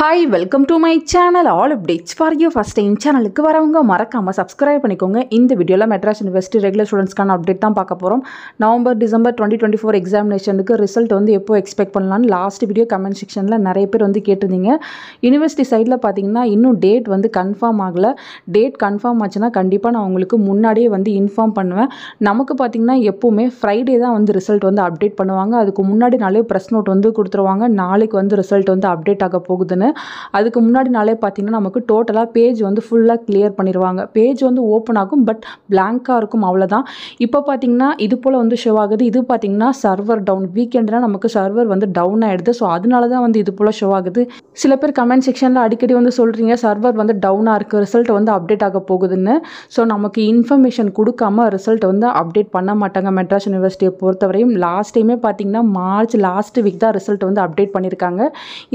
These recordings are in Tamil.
Hi, welcome to my channel. All updates for you. First time channel க்கு வரவங்க மறக்காம subscribe பண்ணிக்கோங்க. இந்த வீடியோல மெட்ராஸ் யுனிவர்சிட்டி ரெகுலர் ஸ்டூடண்ட்ஸ்க்கான அப்டேட் தான் பார்க்க போறோம். நவம்பர் டிசம்பர் 2024 எக்ஸாமினேஷனுக்கு ரிசல்ட் வந்து எப்போ எக்ஸ்பெக்ட் பண்ணலாம்னு லாஸ்ட் வீடியோ கமெண்ட் செக்ஷன்ல நிறைய பேர் வந்து கேட்டிருந்தீங்க. யுனிவர்சிட்டி சைடில் பார்த்தீங்கன்னா இன்னும் டேட் வந்து கன்ஃபார்ம் ஆகல. டேட் கன்ஃபார்ம் ஆச்சுன்னா கண்டிப்பாக நான் உங்களுக்கு முன்னாடியே வந்து இன்ஃபார்ம் பண்ணுவேன். நமக்கு பார்த்தீங்கன்னா எப்போவுமே ஃப்ரைடே தான் வந்து ரிசல்ட் வந்து அப்டேட் பண்ணுவாங்க. அதுக்கு முன்னாடி நாளே ப்ரெஸ் நோட் வந்து கொடுத்துருவாங்க. நாளைக்கு வந்து ரிசல்ட் வந்து அப்டேட் ஆக போகுதுன்னு. அதுக்கு முன்னாடி நாளே பார்த்தீங்கன்னா நமக்கு டோட்டலாக பேஜ் வந்து ஃபுல்லாக கிளியர் பண்ணிடுவாங்க. பேஜ் வந்து ஓப்பன் ஆகும், பட் பிளாங்காக இருக்கும், அவ்வளோதான். இப்போ பார்த்தீங்கன்னா இது போல் வந்து ஷோ ஆகுது. இது பார்த்தீங்கன்னா சர்வர் டவுன், வீக்கெண்ட்னா நமக்கு சர்வர் வந்து டவுன் ஆகிடுது. ஸோ அதனால தான் வந்து இது போல் ஷோ ஆகுது. சில பேர் கமெண்ட் செக்ஷனில் அடிக்கடி வந்து சொல்கிறீங்க சர்வர் வந்து டவுனாக இருக்குது, ரிசல்ட் வந்து அப்டேட் ஆக போகுதுன்னு. ஸோ நமக்கு இன்ஃபர்மேஷன் கொடுக்காம ரிசல்ட் வந்து அப்டேட் பண்ண மாட்டாங்க மெட்ராஸ் யுனிவர்சிட்டியை பொறுத்தவரையும். லாஸ்ட் டைமே பார்த்தீங்கன்னா மார்ச் லாஸ்ட் வீக் தான் ரிசல்ட் வந்து அப்டேட் பண்ணியிருக்காங்க.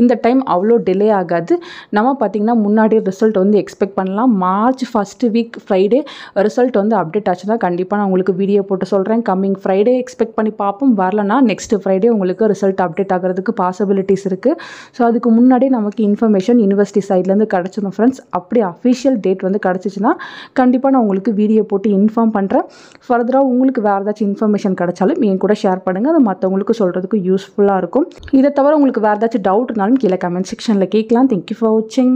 இந்த டைம் அவ்வளோ டிலே ஆகாது. நம்ம பார்த்தீங்கன்னா முன்னாடி ரிசல்ட் வந்து எக்ஸ்பெக்ட் பண்ணலாம். March first week Friday result வந்து அப்டேட் ஆச்சுன்னா கண்டிப்பாக நான் உங்களுக்கு வீடியோ போட்டு சொல்கிறேன். கம்மிங் ஃப்ரைடே எக்ஸ்பெக்ட் பண்ணி பார்ப்போம். வரலன்னா நெக்ஸ்ட் ஃப்ரைடே உங்களுக்கு ரிசல்ட் அப்டேட் ஆகிறதுக்கு பாசிபிலிட்டிஸ் இருக்குது. ஸோ அதுக்கு முன்னாடி நமக்கு இன்ஃபர்மேஷன் யூனிவர்சிட்டி சைட்லேருந்து கிடச்சிடும் ஃப்ரெண்ட்ஸ். அப்படி அஃபிஷியல் டேட் வந்து கிடச்சிச்சின்னா கண்டிப்பாக நான் உங்களுக்கு வீடியோ போட்டு இன்ஃபார்ம் பண்ணுறேன். ஃபர்தராக உங்களுக்கு வேறு ஏதாச்சும் இன்ஃபர்மேஷன் கிடைச்சாலும் என் கூட ஷேர் பண்ணுங்கள். அது மற்றவங்களுக்கு சொல்கிறதுக்கு யூஸ்ஃபுல்லாக இருக்கும். இதை தவிர உங்களுக்கு வேறு ஏதாச்சும் டவுட்னாலும் கீழே கமெண்ட் செக்ஷனில் கேட்கலாம். Thank you for watching.